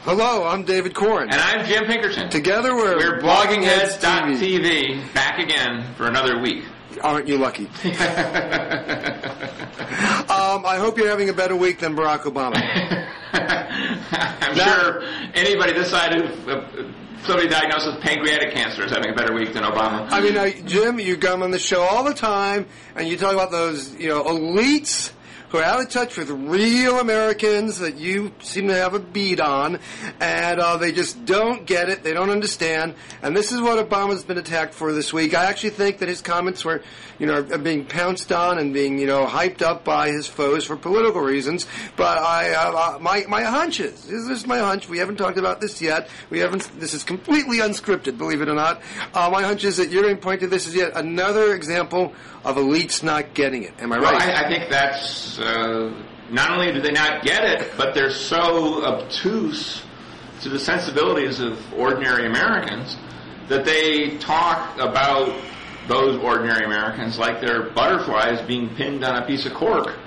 Hello, I'm David Corn. And I'm Jim Pinkerton. Together we're bloggingheads.tv, back again for another week. Aren't you lucky? I hope you're having a better week than Barack Obama. I'm sure anybody this side of somebody diagnosed with pancreatic cancer is having a better week than Obama. I mean, Jim, you come on the show all the time, and you talk about those, elites who are out of touch with real Americans that you seem to have a bead on, and they just don't get it, they don't understand, and this is what Obama's been attacked for this week. I actually think that his comments were, are being pounced on and being, hyped up by his foes for political reasons, but my hunch is, this is my hunch, we haven't talked about this yet, this is completely unscripted, believe it or not, my hunch is that you're going to point to this as yet another example of elites not getting it. Am I right? Well, I think that's, not only do they not get it, but they're so obtuse to the sensibilities of ordinary Americans that they talk about those ordinary Americans like they're butterflies being pinned on a piece of cork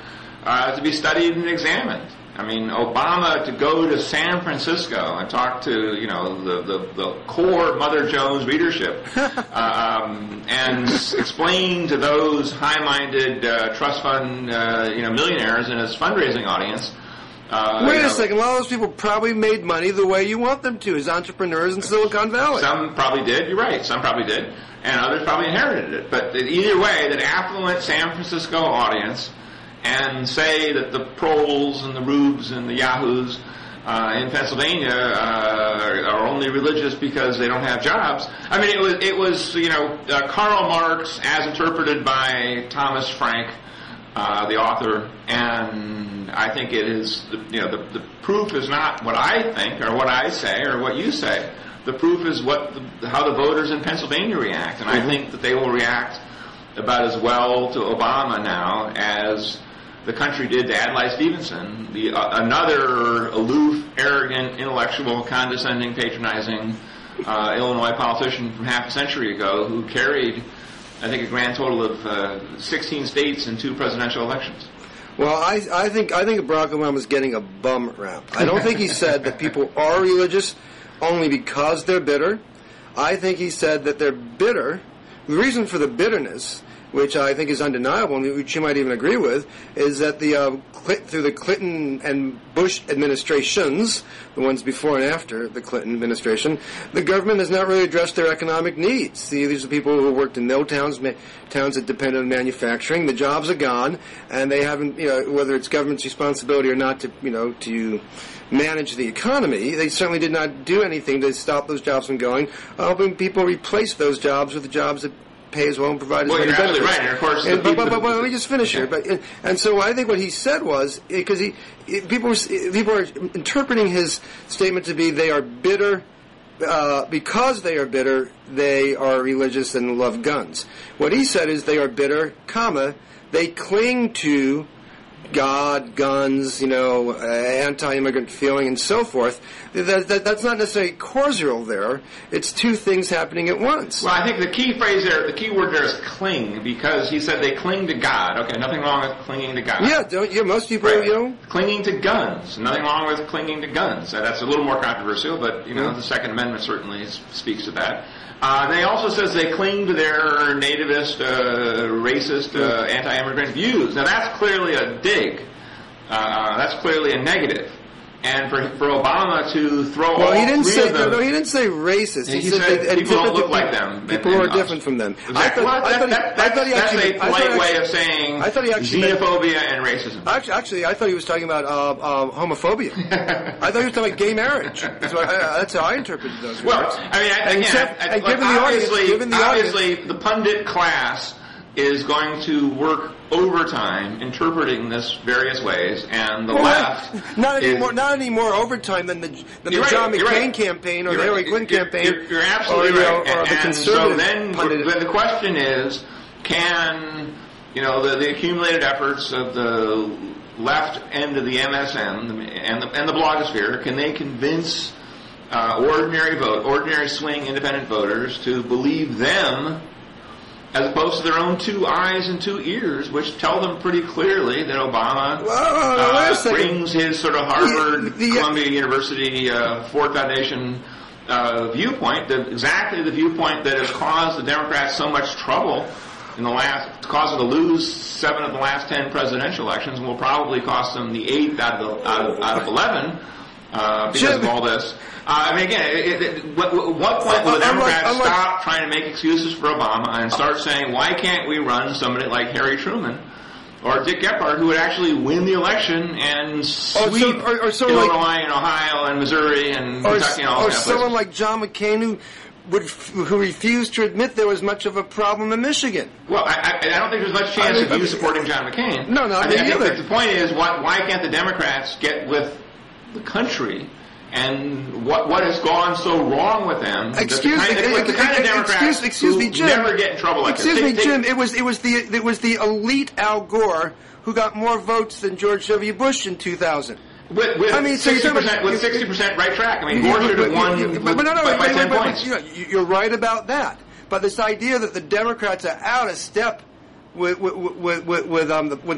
to be studied and examined. I mean, Obama to go to San Francisco and talk to, the core Mother Jones readership and explain to those high-minded trust fund, millionaires in his fundraising audience. Wait a second. A lot of those people probably made money the way you want them to, as entrepreneurs in Silicon Valley. Some probably did. You're right. Some probably did. And others probably inherited it. But either way, that affluent San Francisco audience and say that the proles and the rubes and the yahoos in Pennsylvania are only religious because they don't have jobs. I mean, it was Karl Marx as interpreted by Thomas Frank, the author, and I think it is the proof is not what I think or what I say or what you say. The proof is how the voters in Pennsylvania react, and I think that they will react about as well to Obama now as the country did to Adlai Stevenson, another aloof, arrogant, intellectual, condescending, patronizing Illinois politician from half a century ago who carried, I think, a grand total of 16 states in 2 presidential elections. Well, I think Barack Obama's getting a bum rap. I don't think he said that people are religious only because they're bitter. I think he said that they're bitter. The reason for the bitterness, which I think is undeniable, and which you might even agree with, is that through the Clinton and Bush administrations, the ones before and after the Clinton administration, the government has not really addressed their economic needs. See, these are people who worked in mill towns, towns that depend on manufacturing. The jobs are gone, and they haven't, whether it's government's responsibility or not to manage the economy, they certainly did not do anything to stop those jobs from going, helping people replace those jobs with the jobs that pay as well and provide as many benefits. Well, you're absolutely right. And of course, but let me just finish here. And so I think what he said was, because people are interpreting his statement to be they are bitter because they are bitter, they are religious and love guns. What he said is they are bitter, they cling to God, guns, anti-immigrant feeling, and so forth. That's not necessarily causal there. It's 2 things happening at once. Well, I think the key phrase there, the key word there is cling, because he said they cling to God. Okay, nothing wrong with clinging to God. Yeah, most people, right. Clinging to guns. Nothing wrong with clinging to guns. That's a little more controversial, but, the Second Amendment certainly speaks to that. They also says they cling to their nativist, racist, anti-immigrant views. Now that's clearly a dig. That's clearly a negative. And for Obama to throw all 3 of them... No, he didn't say racist. He said people don't look like them. People who are different from them. Exactly. That's a polite way of saying xenophobia and racism. Actually, I thought he was talking about homophobia. I thought he was talking about gay marriage. That's how I interpreted those words. Well, I mean, obviously, the pundit class is going to work overtime interpreting this various ways, and the left not any more overtime than the John McCain campaign or the Hillary Clinton campaign. You're absolutely right. Or the conservative. So then the question is, can the accumulated efforts of the left end of the MSM and the blogosphere, can they convince ordinary swing independent voters to believe them as opposed to their own 2 eyes and 2 ears, which tell them pretty clearly that Obama brings his sort of Harvard, Columbia University, Ford Foundation viewpoint, exactly the viewpoint that has caused the Democrats so much trouble caused them to lose 7 of the last 10 presidential elections, and will probably cost them the 8th out of 11 because of all this. I mean, again, what point will the Democrats stop trying to make excuses for Obama and start saying, why can't we run somebody like Harry Truman or Dick Gephardt, who would actually win the election and sweep Illinois and Ohio and Missouri and Kentucky and all that? Or someone like John McCain, who refused to admit there was much of a problem in Michigan. Well, I don't think there's much chance of you supporting John McCain. No, I think the point is, why can't the Democrats get with the country and what has gone so wrong with them? Excuse me, Jim. Never get in trouble like this. Excuse me, Jim. It was the elite Al Gore who got more votes than George W. Bush in 2000. With 60% right track. I mean, Gore should have won by 10 points. You're right about that. But this idea that the Democrats are out of step with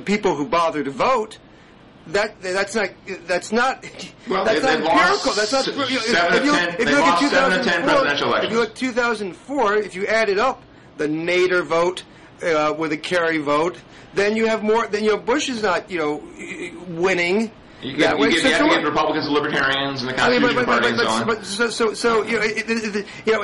people who bother to vote. That's not empirical. That's not. They lost 7 of 10 presidential elections. If you look at 2004, if you added up the Nader vote with the Kerry vote, then you have more. Then Bush is not winning. You have to get Republicans and Libertarians and the Constitution Party and so on.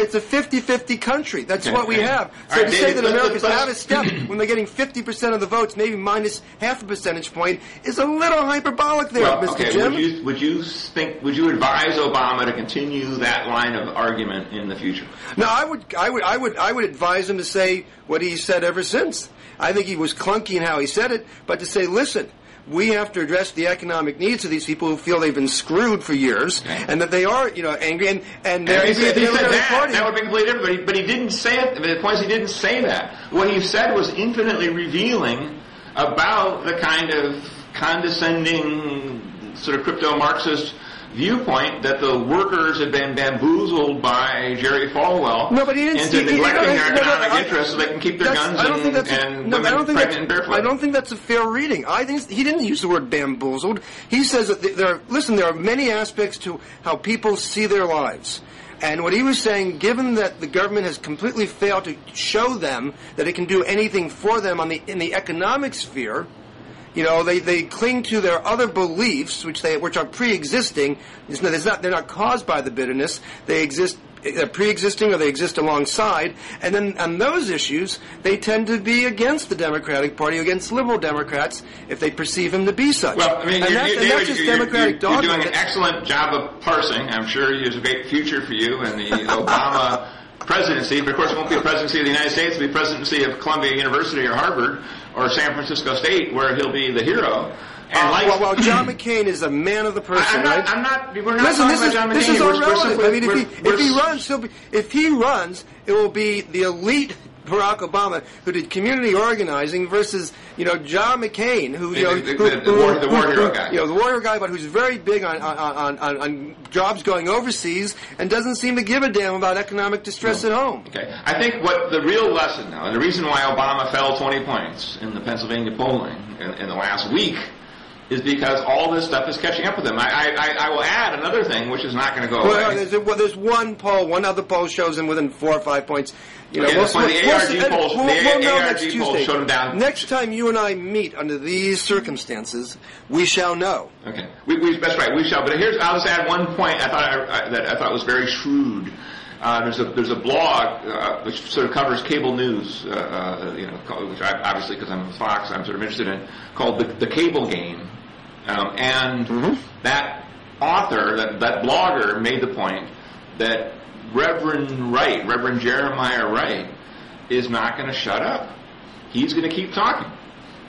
It's a 50-50 country. That's what we have. So to say that America's out of step when they're getting 50% of the votes, maybe minus half a percentage point, is a little hyperbolic there, Mr. Jim. Would you advise Obama to continue that line of argument in the future? No, I would advise him to say what he said ever since. I think he was clunky in how he said it, but to say, listen, we have to address the economic needs of these people who feel they've been screwed for years, and that they are, angry, and they're angry at the Democratic Party. That would be completely different, but he didn't say it. The point is, he didn't say that. What he said was infinitely revealing about the kind of condescending, sort of crypto-Marxist viewpoint that the workers had been bamboozled by Jerry Falwell into neglecting their economic interests so they can keep their guns and women pregnant and barefoot. I don't think that's a fair reading. I think he didn't use the word bamboozled. He says that there are many aspects to how people see their lives. And what he was saying, given that the government has completely failed to show them that it can do anything for them in the economic sphere, they cling to their other beliefs, which are pre-existing. They're not caused by the bitterness. They're pre-existing, or they exist alongside. And then on those issues, they tend to be against the Democratic Party, against liberal Democrats, if they perceive him to be such. Well, I mean, you're doing an excellent job of parsing. I'm sure there's a great future for you in the Obama presidency, but of course it won't be a presidency of the United States. It'll be a presidency of Columbia University or Harvard or San Francisco State, where he'll be the hero. Well, John McCain is a man of the person, right? We're not talking about John McCain. This is irrelevant. I mean, if he runs, it will be the elite Barack Obama, who did community organizing, versus John McCain, who the warrior guy, the warrior guy, but who's very big on jobs going overseas and doesn't seem to give a damn about economic distress at home. Okay, I think what the real lesson now, and the reason why Obama fell 20 points in the Pennsylvania polling in the last week, is because all this stuff is catching up with him. I will add another thing, which is not going to go away. There's one other poll shows him within 4 or 5 points. The ARG polls showed him down. Next time you and I meet under these circumstances, we shall know. Okay, that's right. We shall. But I'll just add one point. I thought was very shrewd. There's a blog which sort of covers cable news, which obviously, because I'm with Fox, I'm sort of interested in, called the Cable Game. That author, that blogger, made the point that Reverend Jeremiah Wright, is not going to shut up. He's going to keep talking.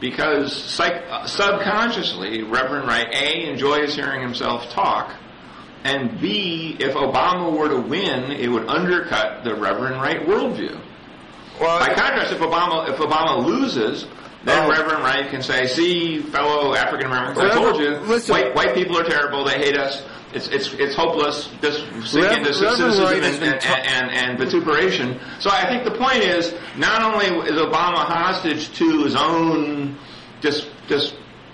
Because subconsciously, Reverend Wright, A, enjoys hearing himself talk, and B, if Obama were to win, it would undercut the Reverend Wright worldview. Well, by contrast, if Obama loses, then Reverend Wright can say, see, fellow African Americans, I told you, white people are terrible, they hate us, it's hopeless. Just sink into cynicism and vituperation. So I think the point is, not only is Obama hostage to his own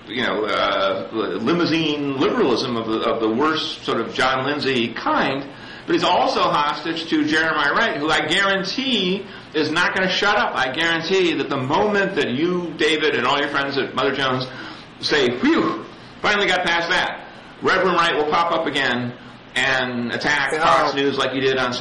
limousine liberalism of the worst sort of John Lindsay kind, but he's also hostage to Jeremiah Wright, who I guarantee is not going to shut up. I guarantee that the moment that you, David, and all your friends at Mother Jones say, "Phew, finally got past that," Reverend Wright will pop up again and attack Fox News like he did on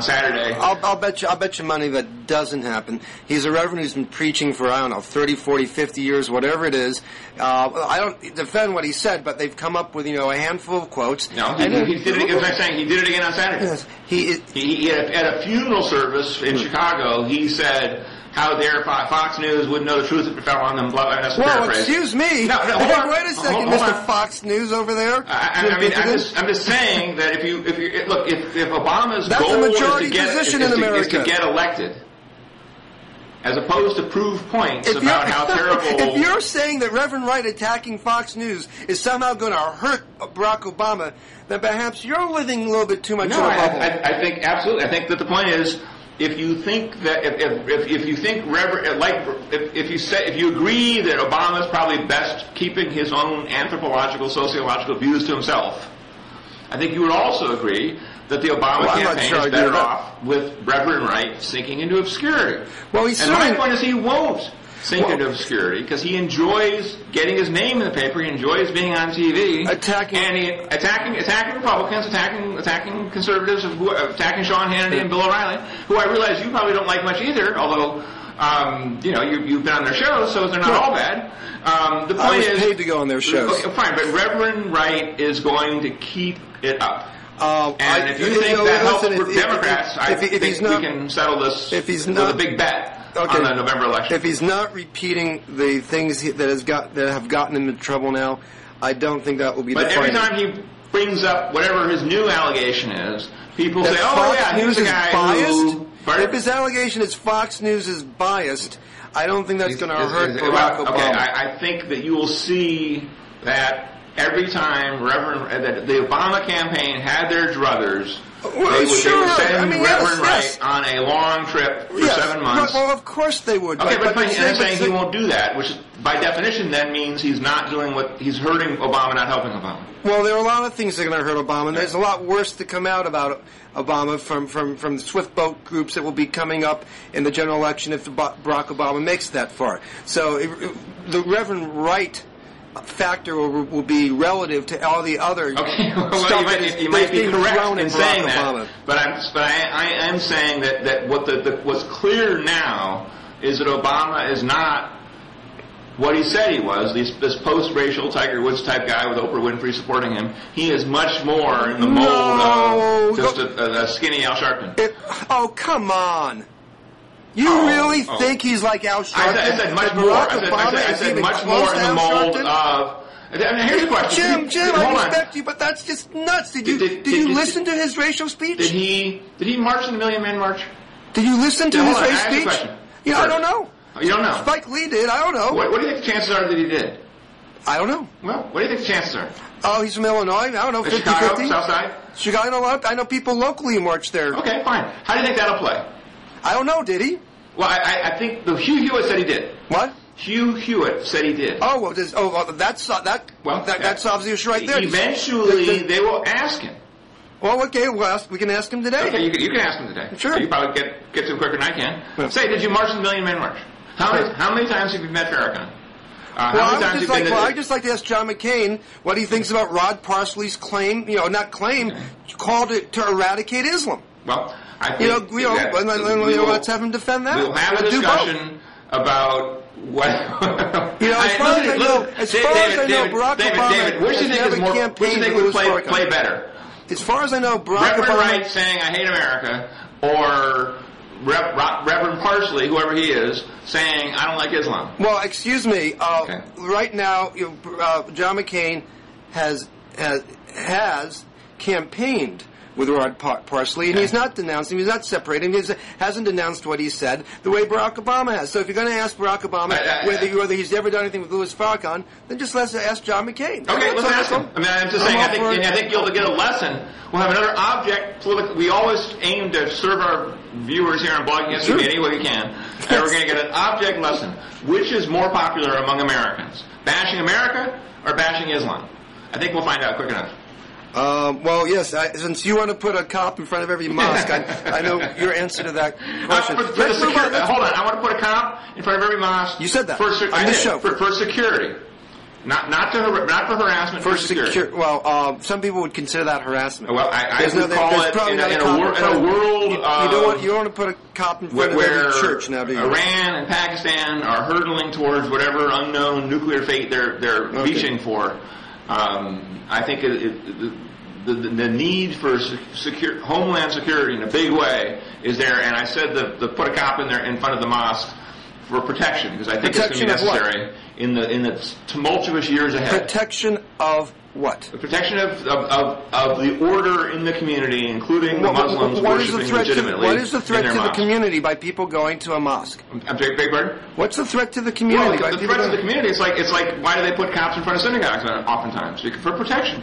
Saturday. I'll bet you money that doesn't happen. He's a reverend who's been preaching for, 30, 40, 50 years, whatever it is. I don't defend what he said, but they've come up with, a handful of quotes. No, he did it, as I'm saying, he did it again on Saturday. Yes, he at a funeral service in Chicago, he said, "How dare Fox News wouldn't know the truth if it fell on them." That's a paraphrase. Excuse me. No, wait a second, Mr. Fox News over there. I'm just saying that if Obama's That's goal a majority is to get elected, as opposed to prove points about how terrible. If you're saying that Reverend Wright attacking Fox News is somehow going to hurt Barack Obama, then perhaps you're living a little bit too much in a bubble. I think absolutely. I think that the point is, if you think that if you think if you agree that Obama is probably best keeping his own anthropological, sociological views to himself, I think you would also agree that the Obama campaign is better off with Reverend Wright sinking into obscurity. My point is, he won't sink into obscurity because he enjoys getting his name in the paper. He enjoys being on TV, attacking Republicans, attacking conservatives, attacking Sean Hannity and Bill O'Reilly, who I realize you probably don't like much either. Although you've been on their shows, so they're not all bad. The point is, paid to go on their shows. Okay, fine, but Reverend Wright is going to keep it up. And if you think that helps Democrats, I think we can settle this with a big bet. Okay. On the November election. If he's not repeating the things that have gotten him into trouble now, I don't think that will be the fight. But every time he brings up whatever his new allegation is, people say, he's a guy who... If his allegation is Fox News is biased, I don't think that's going to hurt Barack Obama. Okay, I think that you will see that every time that the Obama campaign had their druthers, they would send Reverend Wright on a long trip for 7 months. Well, of course they would. Okay, but I'm saying he won't do that, which by definition then means he's not doing he's hurting Obama, not helping Obama. Well, there are a lot of things that are going to hurt Obama, and there's a lot worse to come out about Obama from the swift boat groups that will be coming up in the general election if Barack Obama makes that far. So the Reverend Wright factor will be relative to all the other stuff you might be correct in saying that, Obama. but I am saying that what's clear now is that Obama is not what he said he was, this post-racial Tiger Woods type guy with Oprah Winfrey supporting him. He is much more in the mold of just a skinny Al Sharpton. Oh, come on. You really think he's like Al Sharpton? I said much more. I said much more in the mold of... Here's the question. Jim, I respect you, but that's just nuts. Did you listen to his racial speech? Did he march in the Million Man March? Did you listen to his racial speech? Yeah, I don't know. You don't know? Spike Lee did. I don't know. What do you think the chances are that he did? I don't know. Well, what do you think the chances are? Oh, he's from Illinois. I don't know, 50-50. Chicago, Southside? Chicago, I know people locally who march there. Okay, fine. How do you think that'll play? I don't know. Did he? Well, I think Hugh Hewitt said he did. What? Hugh Hewitt said he did. Oh, well, that solves the issue right there. Eventually, they will ask him. Well, okay, we can ask him today. Okay, you can ask him today. Sure. You probably get to him quicker than I can. Yeah. Say, did you march in the Million Man March? How many times have you met Farrakhan? I'd just like to ask John McCain what he thinks about Rod Parsley's claim, called it to eradicate Islam. Well, I think let's have him defend that. We'll have a discussion about what... as far as I know, Barack Obama which do you think would play better? As far as I know, Barack Obama... Reverend Wright saying, I hate America, or Reverend Parsley, whoever he is, saying, I don't like Islam. Well, excuse me. Right now, John McCain has campaigned with Rod Parsley, and he's not denouncing, he's not separating, he hasn't denounced what he said the way Barack Obama has. So if you're going to ask Barack Obama whether he's ever done anything with Louis Farrakhan, then just let's ask John McCain. Okay, let's ask him. I mean, I'm just saying, I think you'll get a lesson. We'll have another object. We always aim to serve our viewers here on Blogging SUV any way we can. And we're going to get an object lesson. Which is more popular among Americans? Bashing America or bashing Islam? I think we'll find out quick enough. Well, yes, since you want to put a cop in front of every mosque, I know your answer to that question. Hold on, I want to put a cop in front of every mosque. You said that on this show. For security. Not for harassment, for security. Well, some people would consider that harassment. Well, I would call it in a world you don't want to put a cop in front of every church now, do you? Iran and Pakistan are hurtling towards whatever unknown nuclear fate they're reaching for. I think the need for homeland security in a big way is there, and I said the put a cop in there in front of the mosque for protection, because I think it's going to be necessary in the tumultuous years ahead. Protection of what? The protection of the order in the community, including the Muslims worshiping legitimately. What is the threat to the community by people going to a mosque? I'm sorry, beg pardon? What's the threat to the community? Well, the threat to the community, it's like why do they put cops in front of synagogues oftentimes? For protection.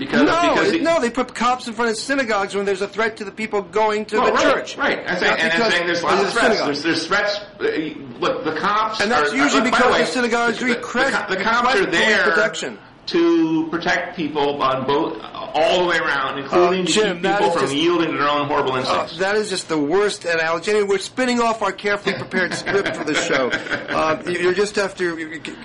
No, they put cops in front of synagogues when there's a threat to the people going to the church. Right. I'm saying there's lots of threats. There's threats. Look, the cops. And that's usually because the synagogues request the cops are there protection to protect people on all the way around, including to keep people from yielding to their own horrible instincts. That is just the worst analogy. Anyway, we're spinning off our carefully prepared script for the show. You just have to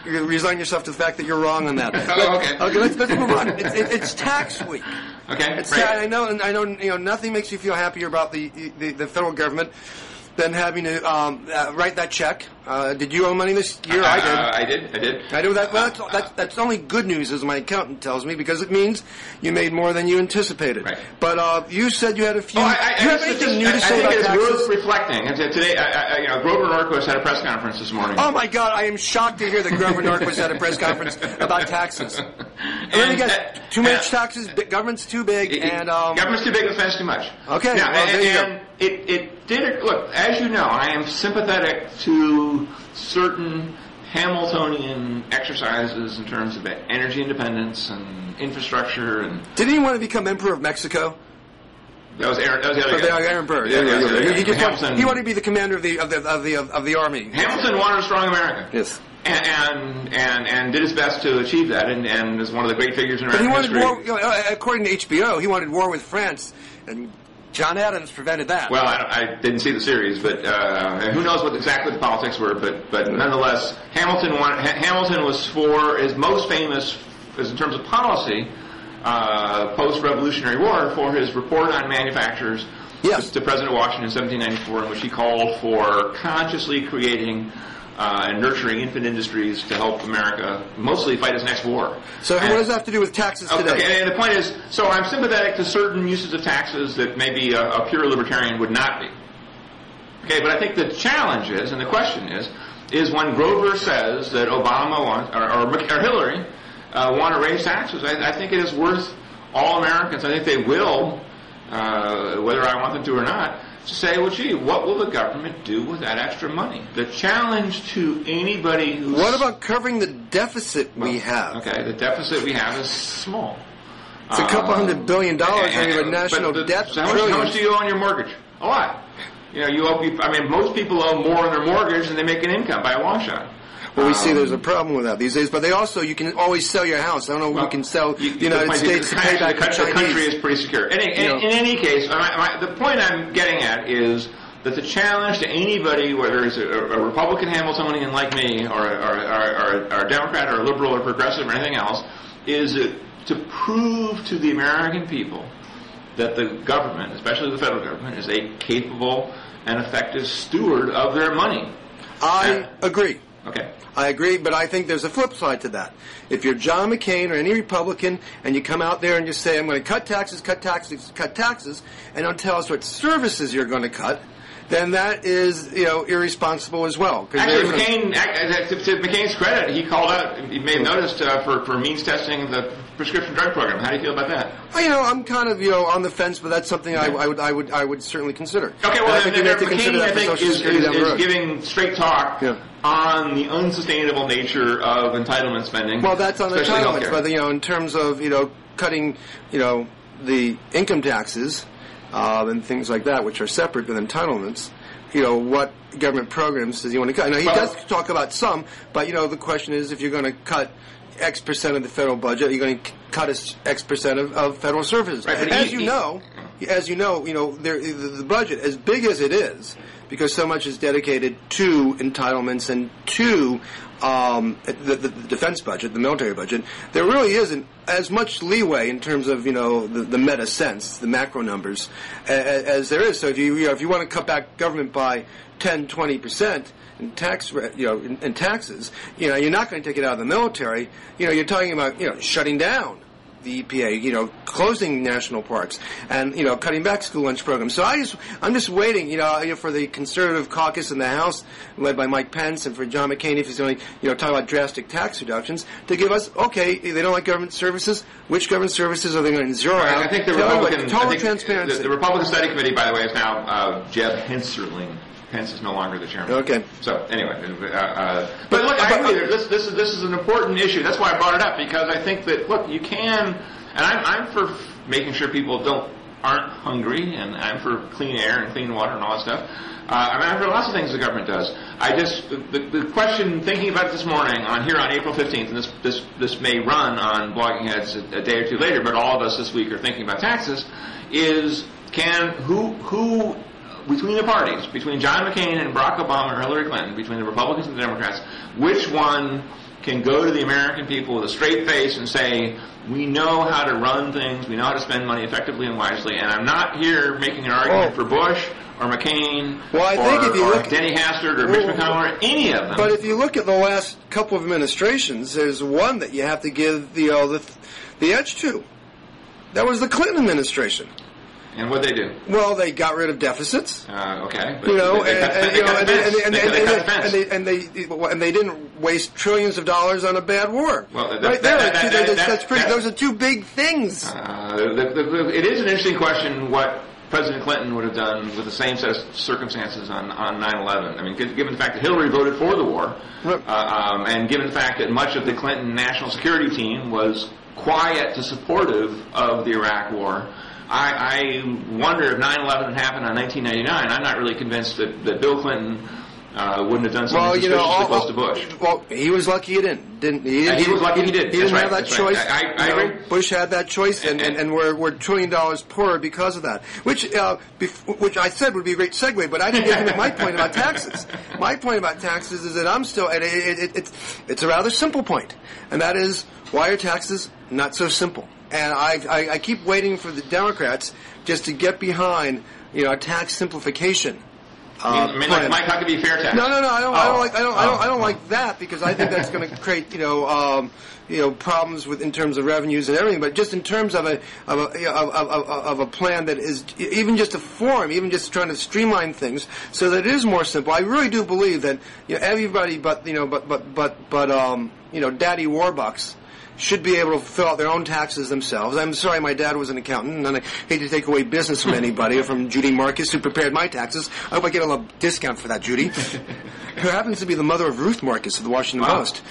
resign yourself to the fact that you're wrong on that. Okay, let's move on. It's tax week. Okay, I know. Nothing makes you feel happier about the federal government than having to write that check. Did you owe money this year? I did. I do that. Well, that's only good news, as my accountant tells me, because it means you made more than you anticipated. Right. But you said you had a few. Do you have anything new to say about taxes? I think it's worth reflecting. Today, Grover Norquist had a press conference this morning. Oh my God! I am shocked to hear that Grover Norquist had a press conference about taxes. Let me guess. Too much taxes. Government's too big, and government's too big. The Fed's too much. Okay. Now, there you go. It did. Look, as you know, I am sympathetic to certain Hamiltonian exercises in terms of energy independence and infrastructure. And didn't he want to become Emperor of Mexico? That was the other guy. Aaron Burr. He wanted to be the commander of the army. Hamilton wanted a strong America. Yes. And did his best to achieve that, and is one of the great figures in American history. But he wanted war. According to HBO, he wanted war with France, and John Adams prevented that. Well, I didn't see the series, but who knows what exactly the politics were. But nonetheless, Hamilton was his most famous, in terms of policy, post-Revolutionary War, for his report on manufacturers to President Washington in 1794, in which he called for consciously creating and nurturing infant industries to help America mostly fight its next war. So what does that have to do with taxes today? Okay, and the point is, so I'm sympathetic to certain uses of taxes that maybe a pure libertarian would not be. Okay, but I think the challenge is, and the question is when Grover says that Obama wants, or Hillary want to raise taxes, I think it is worth all Americans, I think they will, whether I want them to or not, to say, well, gee, what will the government do with that extra money? The challenge to anybody who's... What about covering the deficit we have? Okay, the deficit we have is small. It's a couple $100 billion and a national debt. So how much do you owe on your mortgage? A lot. Most people owe more on their mortgage than they make an income by a washout. Well, we see there's a problem with that these days, but you can always sell your house. I don't know who can sell the United States to pay back the Chinese. The country is pretty secure. In any case, the point I'm getting at is that the challenge to anybody, whether it's a Republican Hamiltonian like me, or a Democrat, or a liberal, or progressive, or anything else, is to prove to the American people that the government, especially the federal government, is a capable and effective steward of their money. I agree. Okay. I agree, but I think there's a flip side to that. If you're John McCain or any Republican and you come out there and you say, I'm going to cut taxes, and don't tell us what services you're going to cut, then that is, irresponsible as well. Actually, to McCain's credit, he called out, he made notice for means testing the prescription drug program. How do you feel about that? Well, I'm kind of on the fence, but that's something I would certainly consider. Okay, well, I think you have to consider that for Social Security down the road. Is giving straight talk on the unsustainable nature of entitlement spending. Well, that's on entitlements, but in terms of cutting the income taxes and things like that, which are separate than entitlements. What government programs does he want to cut? Now, he does talk about some, but, the question is if you're going to cut X percent of the federal budget, you're going to cut X percent of federal services. Right, and as you know, the budget, as big as it is, because so much is dedicated to entitlements and to the defense budget, the military budget, there really isn't as much leeway in terms of the meta sense, the macro numbers, as there is. So if you want to cut back government by 10-20% in taxes, you're not going to take it out of the military. You're talking about shutting down the EPA, closing national parks, and cutting back school lunch programs. So I'm just waiting, for the conservative caucus in the House, led by Mike Pence, and for John McCain, if he's going to talk about drastic tax reductions, to give us they don't like government services. Which government services are they going to zero out? I think the transparency. The Republican Study Committee, by the way, is now Jeb Hensarling. Pence is no longer the chairman. Okay. So anyway, but look, I agree. This is an important issue. That's why I brought it up, because I think that you can, and I'm for making sure people aren't hungry, and I'm for clean air and clean water and all that stuff. I'm for lots of things the government does. The question, thinking about it this morning on April 15th, and this may run on Blogging Heads a day or two later, but all of us this week are thinking about taxes. Is who between the parties, between John McCain and Barack Obama or Hillary Clinton, between the Republicans and the Democrats, which one can go to the American people with a straight face and say, we know how to run things, we know how to spend money effectively and wisely, and I'm not here making an argument for Bush or McCain or Denny Hastert or Mitch McConnell or any of them. But if you look at the last couple of administrations, there's one that you have to give the edge to. That was the Clinton administration. And what'd they do? Well, they got rid of deficits. Okay. And they didn't waste trillions of dollars on a bad war. Well, those are two big things. It is an interesting question what President Clinton would have done with the same set of circumstances on 9/11. I mean, given the fact that Hillary voted for the war, and given the fact that much of the Clinton national security team was quiet to supportive of the Iraq war, I wonder if 9/11 had happened in 1999. I'm not really convinced that Bill Clinton wouldn't have done something suspiciously close to Bush. Well, he was lucky he didn't. He was lucky he did. He didn't have that choice. Right. I agree. Bush had that choice, and we're $1 trillion poorer because of that. Which I said would be a great segue, but I didn't get into my point about taxes. My point about taxes is that I'm still, and it's a rather simple point, and that is, why are taxes not so simple? And I keep waiting for the Democrats just to get behind, a tax simplification. Like Mike Huckabee fair tax. No. I don't like that, because I think that's going to create problems in terms of revenues and everything. But just in terms of a plan that is even just a forum, even just trying to streamline things so that it is more simple. I really do believe that everybody but Daddy Warbucks should be able to fill out their own taxes themselves. I'm sorry my dad was an accountant, and I hate to take away business from anybody, or from Judy Marcus, who prepared my taxes. I hope I get a little discount for that, Judy. Who happens to be the mother of Ruth Marcus of the Washington Post.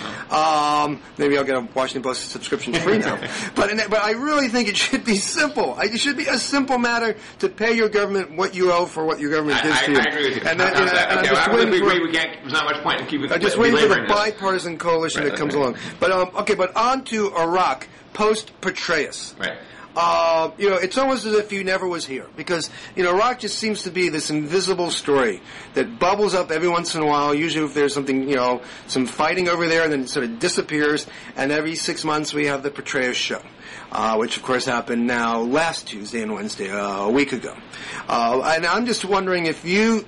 Maybe I'll get a Washington Post subscription free now. But I really think it should be simple. It should be a simple matter to pay your government what you owe for what your government gives to you. I agree with you. There's not much point in keeping. I'm just waiting for the bipartisan coalition that comes along. But but on to Iraq post Petraeus. Right. It's almost as if he never was here, because Iraq just seems to be this invisible story that bubbles up every once in a while. Usually, if there's something, some fighting over there, and then it sort of disappears. And every 6 months, we have the Petraeus show, which of course happened now last Tuesday and Wednesday, a week ago. And I'm just wondering if you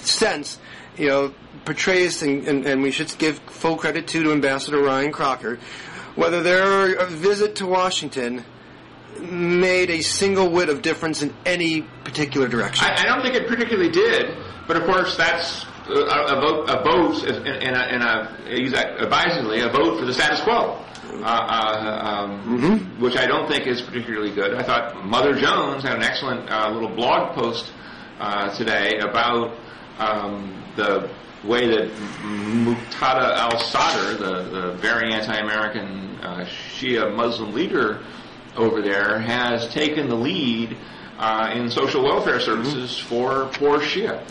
sense, Petraeus, and we should give full credit to Ambassador Ryan Crocker, whether their visit to Washington made a single whit of difference in any particular direction. I don't think it particularly did, but of course that's a vote, and I use that advisedly, a vote for the status quo. which I don't think is particularly good. I thought Mother Jones had an excellent little blog post today about the way that Muqtada al-Sadr, the very anti-American Shia Muslim leader over there, has taken the lead in social welfare services for poor Shia.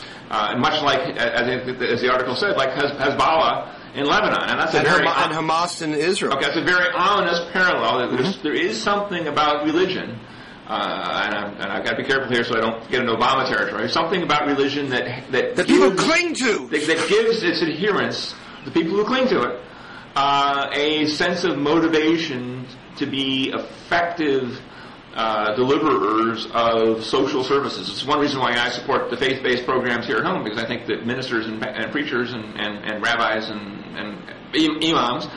Much like, as the article said, like Hezbollah in Lebanon. And that's and Hamas in Israel. Okay, that's a very ominous parallel. There is something about religion, and I've got to be careful here so I don't get into Obama territory. Something about religion that people cling to. That gives its adherents, the people who cling to it, a sense of motivation to be effective deliverers of social services. It's one reason why I support the faith-based programs here at home, because I think that ministers and preachers and rabbis and imams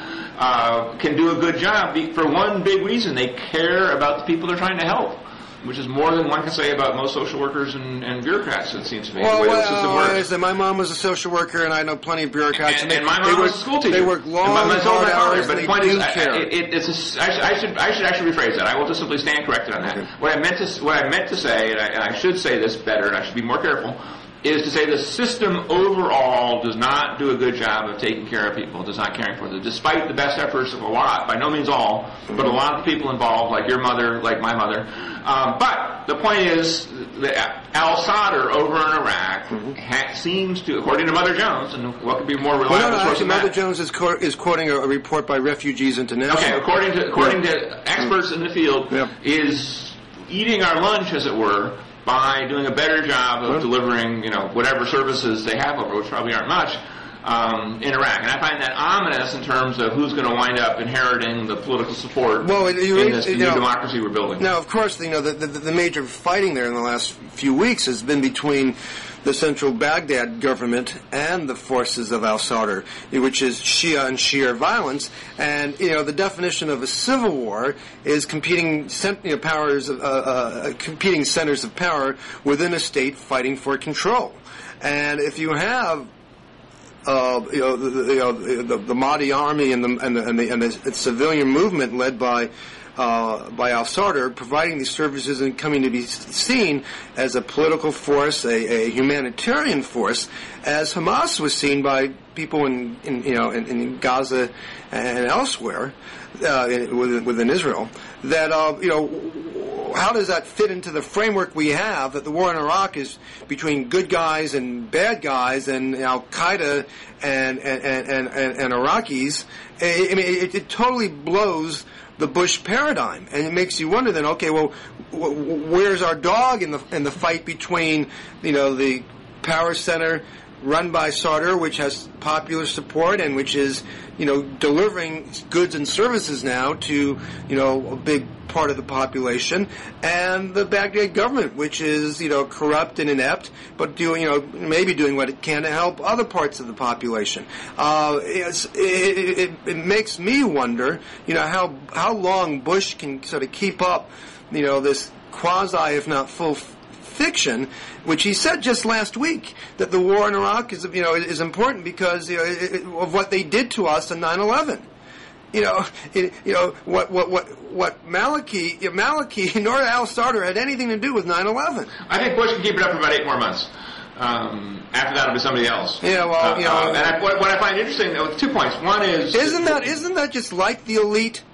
can do a good job for one big reason. They care about the people they're trying to help, which is more than one can say about most social workers and bureaucrats, it seems to me. The way the system works. My mom was a social worker, and I know plenty of bureaucrats. And my mom was a school teacher. They work long, hard hours, but the point is, I should actually rephrase that. I will just simply stand corrected on that. Okay. What I meant to say, and I should say this better, and I should be more careful, is to say the system overall does not do a good job of taking care of people, does not caring for them, despite the best efforts of a lot, by no means all, but a lot of the people involved, like your mother, like my mother. But the point is that al-Sadr over in Iraq seems to, according to Mother Jones, and what could be more reliable source than that? Mother Jones is quoting a report by Refugees International. Okay, according to experts in the field, is eating our lunch, as it were, by doing a better job of delivering, whatever services they have over, which probably aren't much, in Iraq. And I find that ominous in terms of who's going to wind up inheriting the political support in this new democracy we're building. Now, of course, the major fighting there in the last few weeks has been between the central Baghdad government and the forces of al-Sadr, which is Shia and Shia violence. And, the definition of a civil war is competing competing centers of power within a state fighting for control. And if you have the Mahdi army and the civilian movement led by al-Sadr providing these services and coming to be seen as a political force, a humanitarian force, as Hamas was seen by people in Gaza and elsewhere within Israel. That how does that fit into the framework we have that the war in Iraq is between good guys and bad guys and Al-Qaeda and Iraqis? I mean, it totally blows the Bush paradigm, and it makes you wonder then, okay, well, where's our dog in the fight between the power center run by Sadr, which has popular support and which is delivering goods and services now to a big part of the population, and the Baghdad government, which is corrupt and inept, but maybe doing what it can to help other parts of the population. It makes me wonder how long Bush can sort of keep up this quasi, if not full fiction, which he said just last week that the war in Iraq is important because of what they did to us in 9/11. What Maliki nor al-Sadr had anything to do with 9/11. I think Bush can keep it up for about 8 more months. After that, it'll be somebody else. Yeah, well, and what I find interesting, 2 points. One is isn't that just like the elite?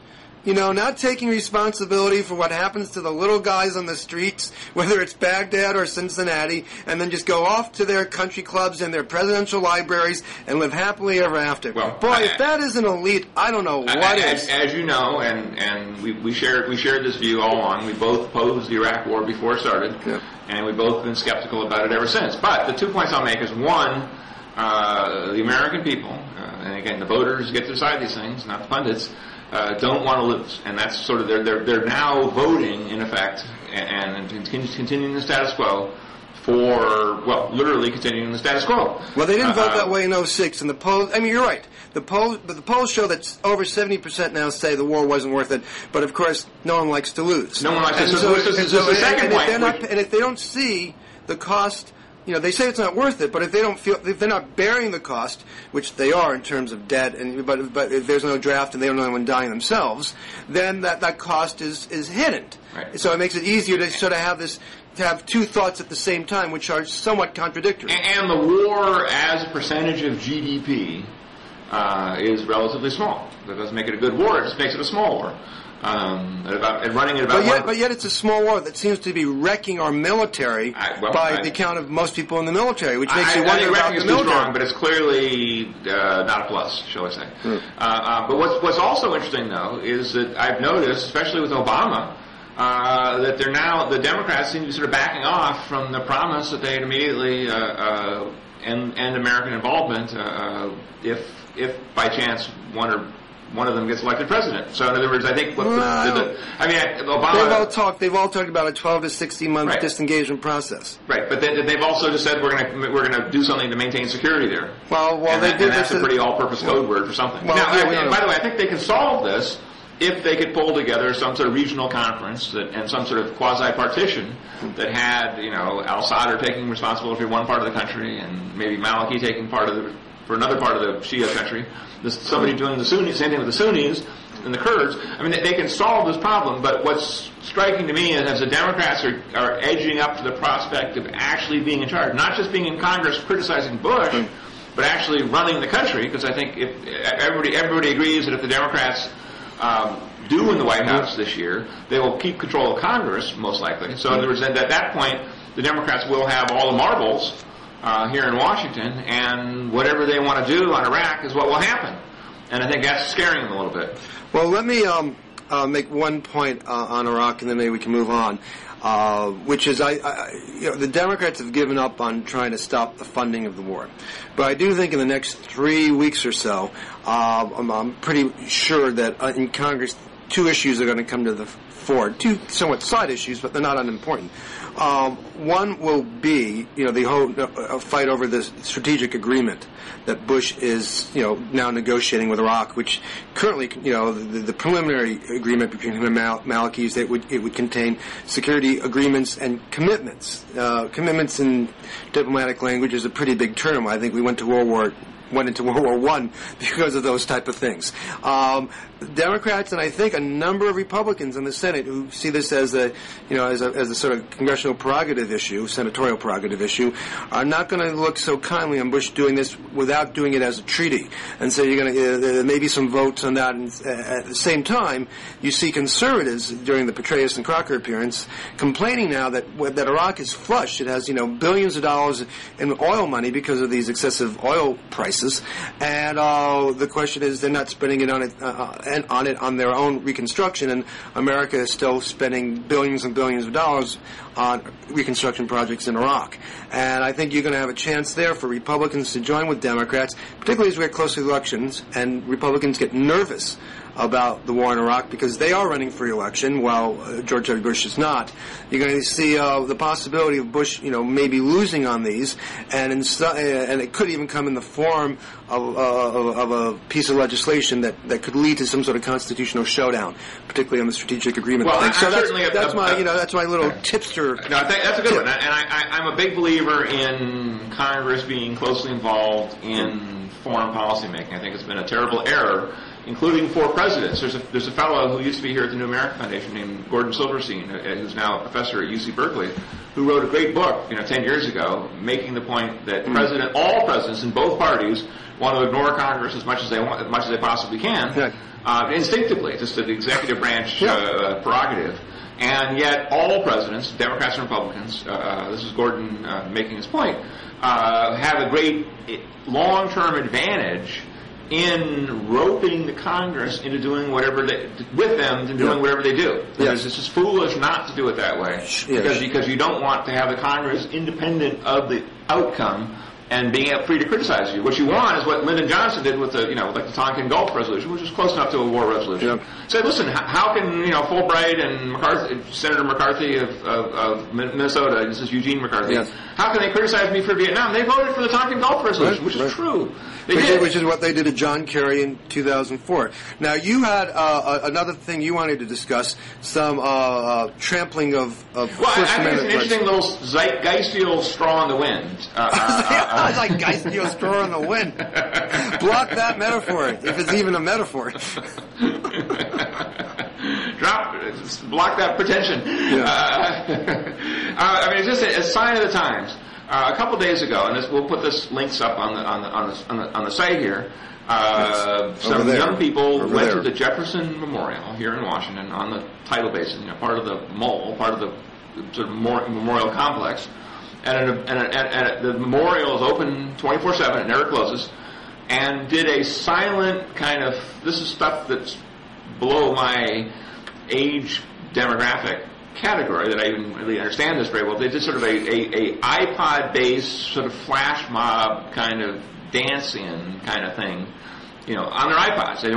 Not taking responsibility for what happens to the little guys on the streets, whether it's Baghdad or Cincinnati, and then just go off to their country clubs and their presidential libraries and live happily ever after. Well, if that isn't elite, I don't know what is. As you know, and we shared this view all along. We both opposed the Iraq War before it started, and we've both been skeptical about it ever since. But the 2 points I'll make is, one, the American people, and again, the voters get to decide these things, not the pundits, don't want to lose, and that's sort of they're now voting in effect and continuing the status quo literally continuing the status quo. Well, they didn't vote that way in 2006, and the polls. I mean, you're right. The polls show that over 70% now say the war wasn't worth it. But of course, no one likes to lose. No one likes to lose. So the second point. And if they don't see the cost they say it's not worth it, but if they're not bearing the cost, which they are in terms of debt, but if there's no draft and they don't know anyone dying themselves, then that cost is hidden. Right. So it makes it easier to sort of have two thoughts at the same time, which are somewhat contradictory. And the war as a percentage of GDP is relatively small. That doesn't make it a good war; it just makes it a small war. But yet it's a small war that seems to be wrecking our military by the account of most people in the military, which makes you wonder about the military. Strong, but it's clearly not a plus, shall I say. But what's also interesting, though, is that I've noticed, especially with Obama, that the Democrats seem to be sort of backing off from the promise that they'd immediately end American involvement if by chance one of them gets elected president. So in other words, I think Obama. They've all talked about a 12 to 16 month disengagement process. Right, but they've also just said we're going to do something to maintain security there. And that's a pretty all-purpose code word for something. By the way, I think they can solve this if they could pull together some sort of regional conference and some sort of quasi-partition that had al-Sadr taking responsibility for one part of the country and maybe Maliki taking for another part of the Shia country. Somebody doing the Sunnis, same thing with the Sunnis and the Kurds. I mean, they can solve this problem, but what's striking to me is as the Democrats are edging up to the prospect of actually being in charge, not just being in Congress criticizing Bush, but actually running the country, because I think if everybody agrees that if the Democrats do win the White House this year, they will keep control of Congress, most likely. So in other words, at that point, the Democrats will have all the marbles here in Washington, and whatever they want to do on Iraq is what will happen. And I think that's scaring them a little bit. Well, let me make one point on Iraq, and then maybe we can move on, which is the Democrats have given up on trying to stop the funding of the war. But I do think in the next 3 weeks or so, I'm pretty sure that in Congress, two issues are going to come to the fore. Two somewhat side issues, but they're not unimportant. One will be, the whole fight over the strategic agreement that Bush is, now negotiating with Iraq, which currently, the preliminary agreement between him and Maliki is that it would contain security agreements and commitments. Commitments in diplomatic language is a pretty big term. I think we went into World War I because of those type of things. Democrats and I think a number of Republicans in the Senate who see this as a sort of congressional prerogative issue, senatorial prerogative issue, are not going to look so kindly on Bush doing this without doing it as a treaty. And so you're going to maybe some votes on that. And at the same time, you see conservatives during the Petraeus and Crocker appearance complaining now that Iraq is flush. It has billions of dollars in oil money because of these excessive oil prices, and the question is they're not spending it on their own reconstruction, and America is still spending billions and billions of dollars on reconstruction projects in Iraq. And I think you're going to have a chance there for Republicans to join with Democrats, particularly as we get close to the elections, and Republicans get nervous about the war in Iraq because they are running for re-election while George W. Bush is not. You're going to see the possibility of Bush, maybe losing on these, and it could even come in the form of a piece of legislation that could lead to some sort of constitutional showdown, particularly on the strategic agreement. Well, so that's my little tipster. No, that's a good one, and I'm a big believer in Congress being closely involved in foreign policy making. I think it's been a terrible error, including for presidents. There's a fellow who used to be here at the New American Foundation named Gordon Silverstein, who's now a professor at UC Berkeley, who wrote a great book 10 years ago making the point that all presidents in both parties want to ignore Congress as much as they possibly can, instinctively, just the executive branch prerogative. And yet all presidents, Democrats and Republicans, this is Gordon making his point, have a great long-term advantage in roping the Congress into doing whatever whatever they do. Yes. It's just foolish not to do it that way because you don't want to have the Congress independent of the outcome and being free to criticize you. What you want is what Lyndon Johnson did with the, like the Tonkin Gulf resolution, which was close enough to a war resolution. Yep. Say, listen, how can Fulbright and Senator McCarthy of Minnesota, this is Eugene McCarthy, yes. how can they criticize me for Vietnam? They voted for the Tonkin Gulf resolution, which is true. Which is what they did to John Kerry in 2004. Now, you had another thing you wanted to discuss, some trampling of First I think it's an interesting little Zeitgeistial straw in the wind. Zeitgeistial straw in the wind. Block that metaphor, if it's even a metaphor. Block that pretension. Yeah. It's just a sign of the times. A couple days ago, and we'll put this links up on the site here. Some young people went to the Jefferson Memorial here in Washington on the tidal basin, part of the mall, part of the sort of memorial complex. And the memorial is open 24/7; it never closes. And did a silent kind of, this is stuff that's below my age demographic category that I even really understand this very well. They did sort of a iPod-based sort of flash mob kind of dance-in kind of thing, on their iPods. It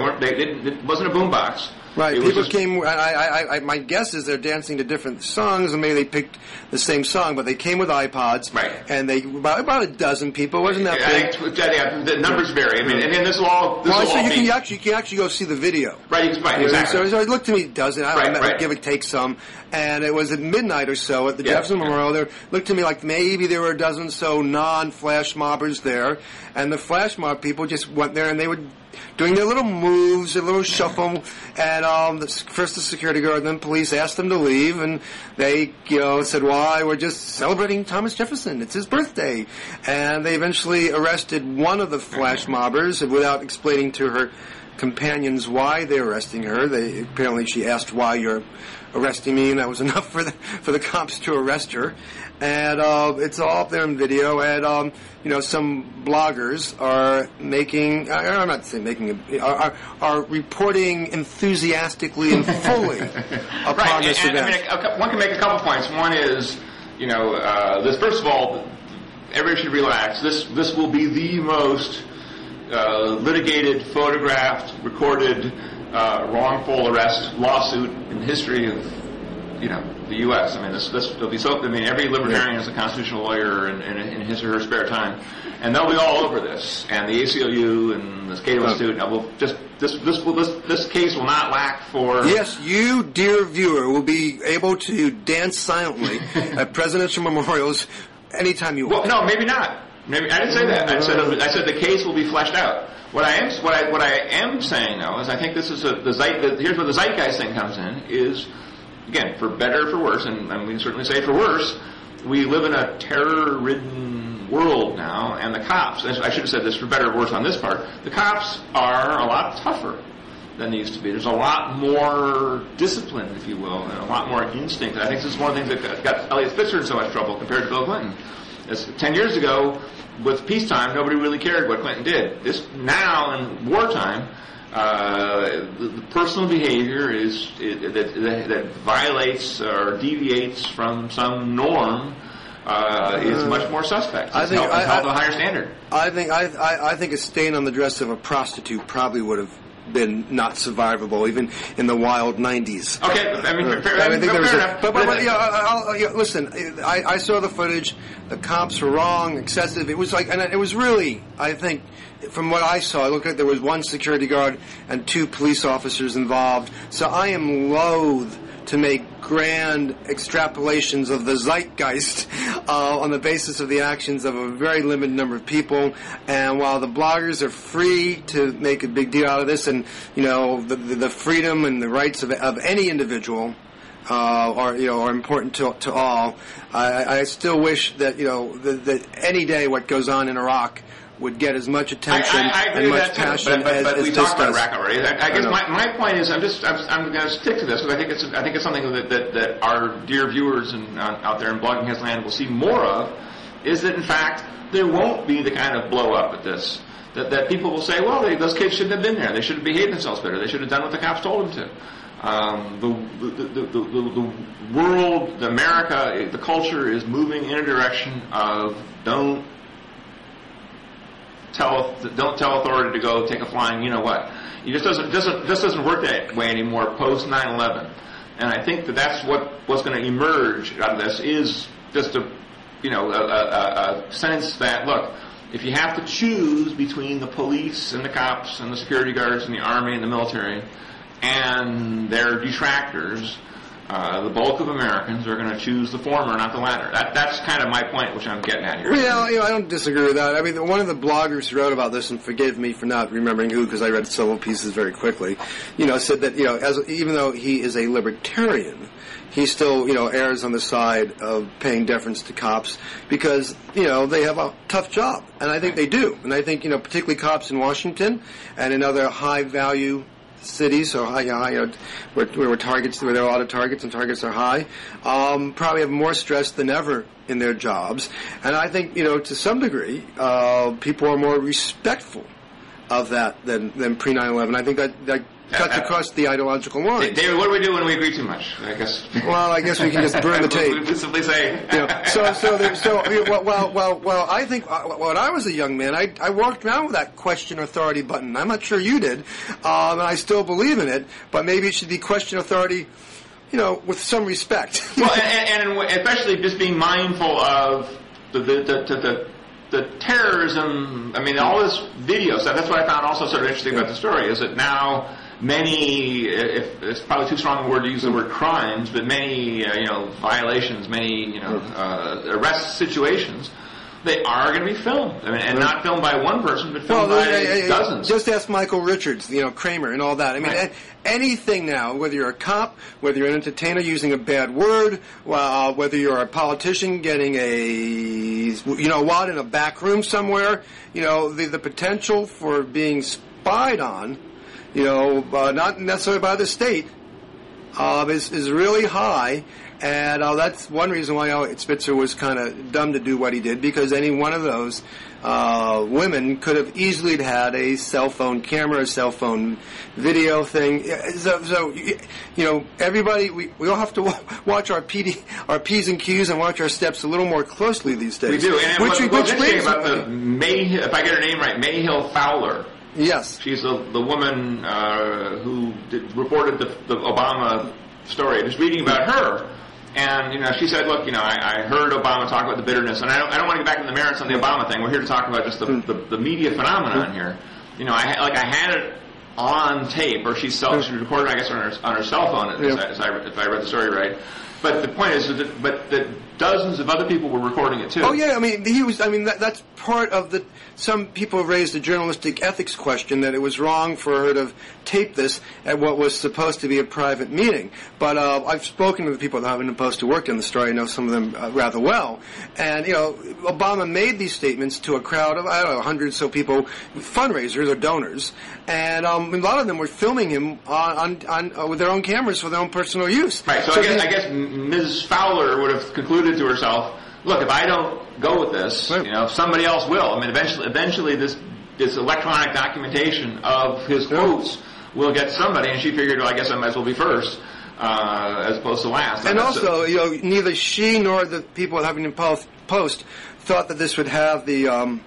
wasn't a boombox. Right. People came. My guess is they're dancing to different songs, and maybe they picked the same song, but they came with iPods. Right. And they about a dozen people. Wasn't that big? The numbers vary. And this will all. You can actually go see the video. Right. Exactly. So it looked to me it doesn't. I don't know, give it take some. And it was at midnight or so at the Jefferson Memorial. There looked to me like maybe there were a dozen so non-flash mobbers there, and the flash mob people just went there and they would. Doing their little moves, their little shuffle, and first the security guard, then police asked them to leave, and they, said, "Why? We're just celebrating Thomas Jefferson. It's his birthday." And they eventually arrested one of the flash mobbers without explaining to her companions why they're arresting her. Apparently she asked, "Why you're arresting me?" and that was enough for the cops to arrest her. And it's all up there in video, and some bloggers are making. I'm not saying making. Are reporting enthusiastically and fully upon this event. One can make a couple points. One is, this. First of all, everybody should relax. This will be the most litigated, photographed, recorded wrongful arrest lawsuit in the history of the U.S. This will be so. Every libertarian is a constitutional lawyer in his or her spare time, and they'll be all over this. And the ACLU and the Cato Institute. This case will not lack for. Yes, you, dear viewer, will be able to dance silently at presidential memorials anytime you want. Well, no, maybe not. Maybe I didn't say that. I said the case will be fleshed out. What I am saying though is I think this is here's where the zeitgeist thing comes in is. Again, for better or for worse, and we can certainly say for worse, we live in a terror-ridden world now, and the cops, I should have said this for better or worse on this part, the cops are a lot tougher than they used to be. There's a lot more discipline, if you will, and a lot more instinct. And I think this is one of the things that got Eliot Spitzer in so much trouble compared to Bill Clinton. 10 years ago, with peacetime, nobody really cared what Clinton did. This now, in wartime, the personal behavior that violates or deviates from some norm is much more suspect. It's held to a higher standard. I think a stain on the dress of a prostitute probably would have been not survivable even in the wild 90s. Okay, listen, I saw the footage. The cops were wrong, excessive. It was and it was really, I think, from what I saw, it looked like there was one security guard and 2 police officers involved. So I am loath to make grand extrapolations of the zeitgeist on the basis of the actions of a very limited number of people. And while the bloggers are free to make a big deal out of this, and the freedom and the rights of any individual are important to all, I still wish that that any day what goes on in Iraq would get as much attention and much passion but as we this talked about does. Iraq already. I guess my point is I'm going to stick to this because I think it's something that our dear viewers out there in Blogging Heads Land will see more of. Is that in fact there won't be the kind of blow up at this that people will say, well, those kids shouldn't have been there. They should have behaved themselves better. They should have done what the cops told them to. The world, America, the culture is moving in a direction of don't don't tell authority to go take a flying, you know what. It just doesn't work that way anymore post 9/11. And I think that's what's going to emerge out of this is just a sense that, look, if you have to choose between the police and the cops and the security guards and the army and the military and their detractors, the bulk of Americans are going to choose the former, not the latter. That's kind of my point, which I'm getting at here. Well, I don't disagree with that. I mean, one of the bloggers who wrote about this, and forgive me for not remembering who, because I read several pieces very quickly, said that, even though he is a libertarian, he still, errs on the side of paying deference to cops because, they have a tough job. And I think they do. And I think, particularly cops in Washington and in other high-value cities, or where there are a lot of targets and targets are high, probably have more stress than ever in their jobs. And I think, to some degree, people are more respectful of that than pre 9/11. I think that cuts across the ideological line. David, what do we do when we agree too much? I guess. Well, I guess we can just burn the tape. We simply say. Well, I think when I was a young man, I walked around with that question authority button. I'm not sure you did, and I still believe in it. But maybe it should be question authority, with some respect. Well, and especially just being mindful of the terrorism. I mean, all this video stuff. That's what I found also sort of interesting about the story is that now. Many, if it's probably too strong a word to use the word crimes, but many, violations, many, arrest situations, they are going to be filmed. I mean, and not filmed by one person, but filmed by dozens. Just ask Michael Richards, Kramer and all that. I mean, anything now, whether you're a cop, whether you're an entertainer using a bad word, whether you're a politician getting in a back room somewhere, the potential for being spied on, not necessarily by the state, is really high, and that's one reason why Spitzer was kind of dumb to do what he did, because any one of those women could have easily had a cell phone camera, a cell phone video thing. So everybody, we all have to watch our P's and Q's and watch our steps a little more closely these days. We do, and what's interesting about if I get her name right, Mayhill Fowler. Yes. She's the woman who reported the Obama story. Just reading about her, and she said, "Look, I heard Obama talk about the bitterness, and I don't want to get back in the merits on the Obama thing. We're here to talk about just the media phenomenon here. I had it on tape, or she recorded, I guess, on her cell phone, if I read the story right. But the point is that dozens of other people were recording it too. Oh yeah, that's part of some people have raised a journalistic ethics question that it was wrong for her to tape this at what was supposed to be a private meeting. But I've spoken to the people that haven't been supposed to work on the story. I know some of them rather well. And Obama made these statements to a crowd of 100 or so people, fundraisers or donors, and a lot of them were filming him on with their own cameras for their own personal use. Right. So I guess Ms. Fowler would have concluded to herself, look, if I don't go with this, somebody else will. I mean, eventually this electronic documentation of his quotes will get somebody, and she figured, well, I guess I might as well be first, as opposed to last. And also, neither she nor the people at Huffington Post thought that this would have the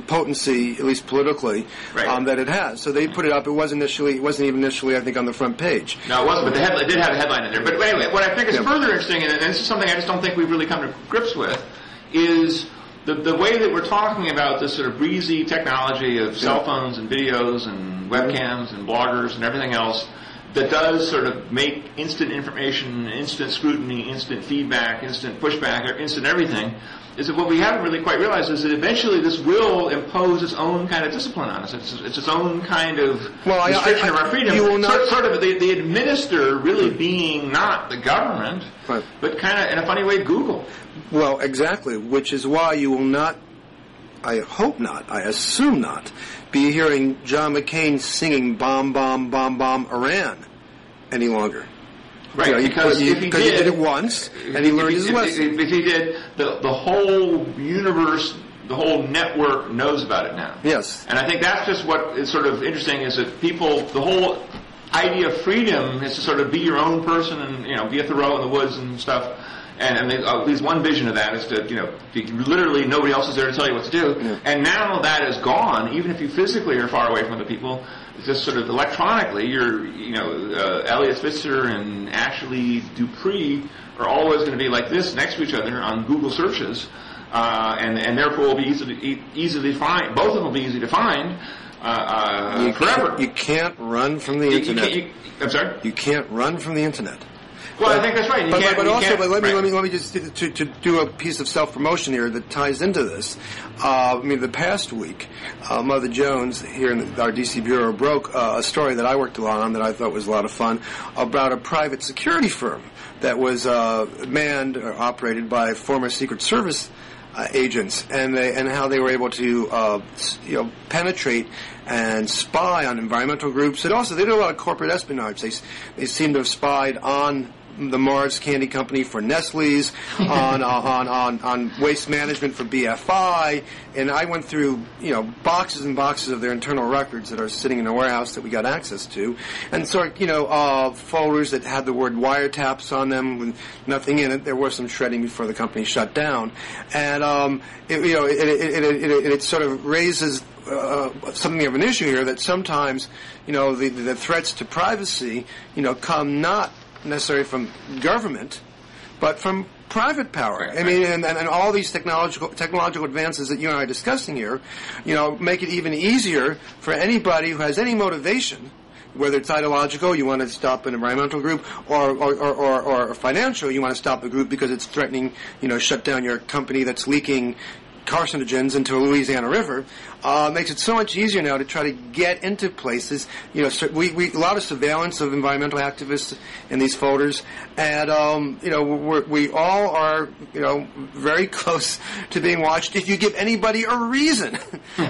potency, at least politically, that it has. So they put it up. It wasn't even initially, I think, on the front page. No, it wasn't, but it did have a headline in there. But anyway, what I think is further interesting, and this is something I just don't think we've really come to grips with, is the way that we're talking about this sort of breezy technology of cell phones and videos and webcams and bloggers and everything else that does sort of make instant information, instant scrutiny, instant feedback, instant pushback, or instant everything, is that what we haven't really quite realized is that eventually this will impose its own kind of discipline on us. It's its own kind of restriction of our freedom. Sort of the administer really being not the government, but kind of in a funny way Google. Well, exactly, which is why you will not, I hope not, I assume not, be hearing John McCain singing "Bomb, Bomb, Bomb, Bomb, Iran" any longer. Right, because if he did it once, and he learned his lesson. If he did, the whole universe, the whole network knows about it now. Yes. And I think that's just what is sort of interesting, is that the whole idea of freedom is to sort of be your own person and, be a Thoreau in the woods and stuff, And at least one vision of that is to, literally nobody else is there to tell you what to do. Yeah. And now that is gone, even if you physically are far away from other people, just sort of electronically, Elliot Spitzer and Ashley Dupree are always going to be like this next to each other on Google searches, and therefore will be easily find. Both of them will be easy to find forever. You can't run from the internet. I'm sorry? You can't run from the internet. Well, I think that's right. Let me just to do a piece of self-promotion here that ties into this. The past week, Mother Jones here in our D.C. Bureau broke a story that I worked a lot on that I thought was a lot of fun about a private security firm that was manned or operated by former Secret Service agents, and how they were able to penetrate and spy on environmental groups. And also, they did a lot of corporate espionage. They seem to have spied on the Mars Candy Company for Nestle's, on waste management for BFI, and I went through boxes and boxes of their internal records that are sitting in a warehouse that we got access to, and folders that had the word wiretaps on them with nothing in it. There was some shredding before the company shut down, and it sort of raises something of an issue here that sometimes the threats to privacy come not necessarily from government, but from private power. Right. I mean, and all these technological advances that you and I are discussing here, make it even easier for anybody who has any motivation, whether it's ideological, you want to stop an environmental group, or financial, you want to stop a group because it's threatening, shut down your company that's leaking carcinogens into a Louisiana river. Makes it so much easier now to try to get into places. A lot of surveillance of environmental activists in these folders, and we all are very close to being watched. If you give anybody a reason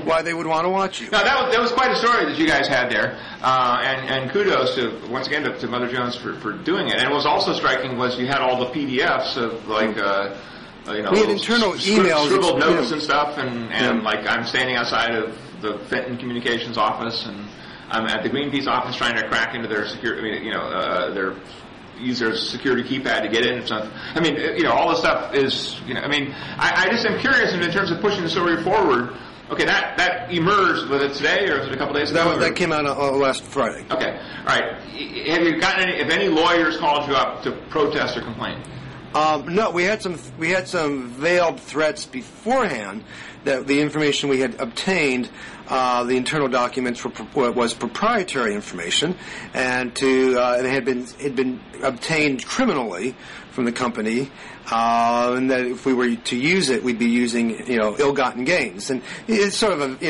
why they would want to watch you. Now that was quite a story that you guys had there, and kudos to once again to Mother Jones for doing it. And what was also striking was you had all the PDFs of we had internal emails, scribbled notes and stuff, and like I'm standing outside of the Fenton Communications office, and I'm at the Greenpeace office trying to crack into their security, use their security keypad to get in and stuff. I mean, all this stuff is, I just am curious in terms of pushing the story forward. Okay, that emerged, was it today or was it a couple days ago? That came out last Friday. Okay, all right. Have you gotten any lawyers called you up to protest or complain? No, we had some veiled threats beforehand that the information we had obtained, the internal documents was proprietary information, and it had been obtained criminally from the company, and that if we were to use it, we'd be using ill-gotten gains, and it's sort of we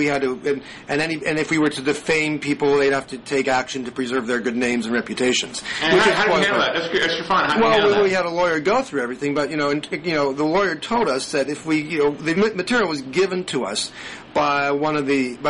had to, and if we were to defame people, they'd have to take action to preserve their good names and reputations. And how do you handle that? That's fun. How do you handle that? We had a lawyer go through everything, but the lawyer told us that if the material was given to us by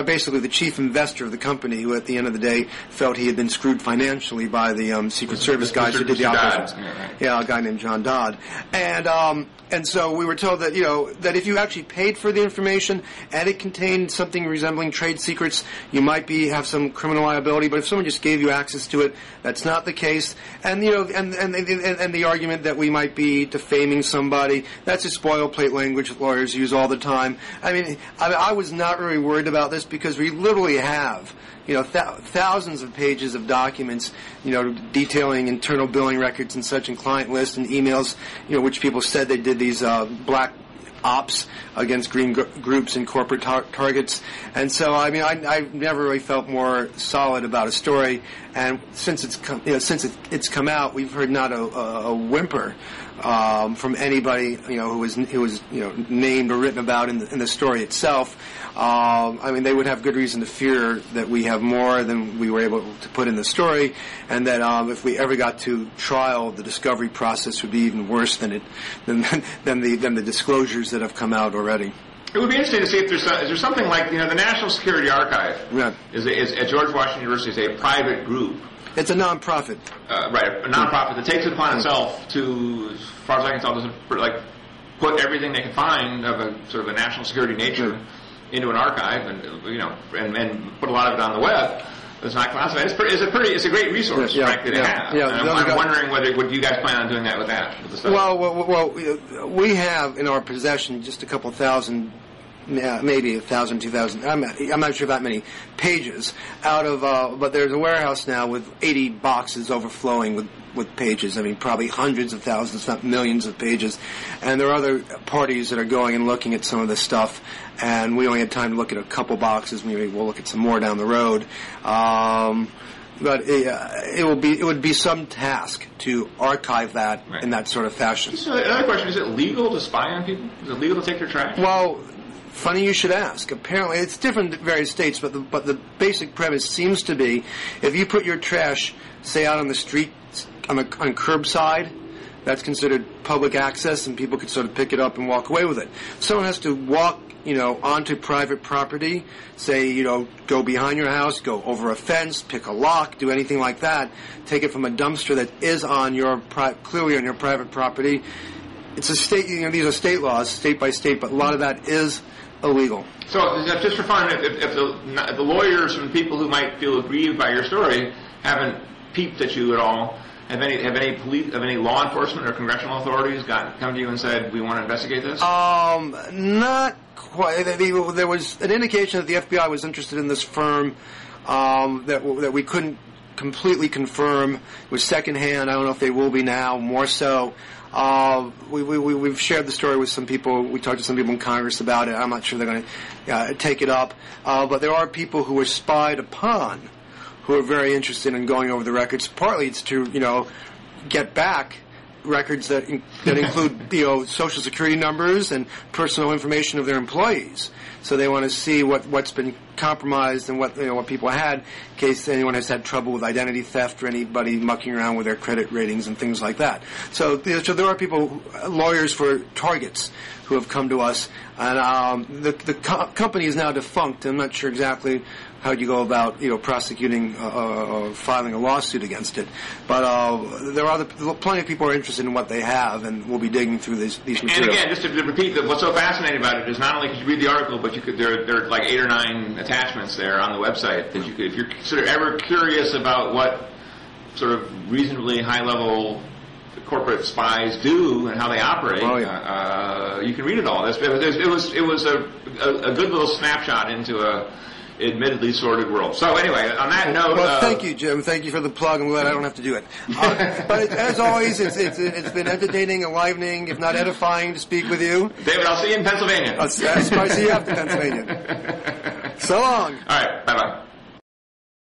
basically the chief investor of the company, who at the end of the day felt he had been screwed financially by the Secret Service guys who did the operations. Yeah, a guy named John Dodd, and so we were told that that if you actually paid for the information and it contained something resembling trade secrets, you might have some criminal liability. But if someone just gave you access to it, that's not the case. And and the argument that we might be defaming somebody, that's just boilerplate language that lawyers use all the time. I was not really worried about this because we literally have thousands of pages of documents, detailing internal billing records and such, and client lists and emails, which people said they did these black ops against green groups and corporate targets. And so, I've never really felt more solid about a story. And since it's come out, we've heard not a whimper from anybody who was named or written about in the story itself. They would have good reason to fear that we have more than we were able to put in the story, and that if we ever got to trial, the discovery process would be even worse than the disclosures that have come out already. It would be interesting to see if is there something like the National Security Archive is at George Washington University is a private group. It's a nonprofit. Right, a nonprofit that takes it upon itself to, as far as I can tell, put everything they can find of a sort of a national security nature into an archive, and and put a lot of it on the web. that's not classified. It's a great resource, frankly, to have. Yeah, and I'm wondering would you guys plan on doing that with the stuff? Well, we have in our possession just a couple thousand, maybe 1,000, 2,000. I'm not sure that many pages out of. But there's a warehouse now with 80 boxes overflowing with pages. I mean, probably hundreds of thousands, if not millions of pages. And there are other parties that are going and looking at some of this stuff. And we only had time to look at a couple boxes. Maybe we'll look at some more down the road. But it would be some task to archive that in that sort of fashion. So another question: is it legal to spy on people? Is it legal to take their trash? Well, funny you should ask. Apparently, it's different in various states, but the basic premise seems to be if you put your trash, say, out on the street on curbside, that's considered public access, and people could sort of pick it up and walk away with it. Someone has to walk, onto private property, say, go behind your house, go over a fence, pick a lock, do anything like that, take it from a dumpster that is clearly on your private property. It's a state, these are state laws, state by state, but a lot of that is illegal. So, just for fun, if the lawyers and people who might feel aggrieved by your story haven't peeped at you at all, have any law enforcement or congressional authorities come to you and said, we want to investigate this? Not quite. There was an indication that the FBI was interested in this firm that we couldn't completely confirm. It was secondhand. I don't know if they will be now, more so. We've shared the story with some people. We talked to some people in Congress about it. I'm not sure they're going to take it up. But there are people who were spied upon who are very interested in going over the records. Partly it's to, get back records that include, Social Security numbers and personal information of their employees. So they want to see what's been compromised and what people had, in case anyone has had trouble with identity theft or anybody mucking around with their credit ratings and things like that. So there are people, lawyers for targets, who have come to us, and the company is now defunct. I'm not sure exactly how you go about prosecuting filing a lawsuit against it, but there are plenty of people who are interested in what they have, and we'll be digging through these materials. And again, just to repeat, what's so fascinating about it is not only could you read the article, but there are like 8 or 9 attachments there on the website that you could, if you're sort of ever curious about what sort of reasonably high level corporate spies do and how they operate. You can read it all. It was a good little snapshot into a admittedly sordid world. So anyway, on that note... Well, thank you, Jim. Thank you for the plug. I'm glad I don't have to do it. But as always, it's been entertaining, enlivening, if not edifying, to speak with you. David, I'll see you in Pennsylvania. That's why I see you after Pennsylvania. So long. All right. Bye-bye.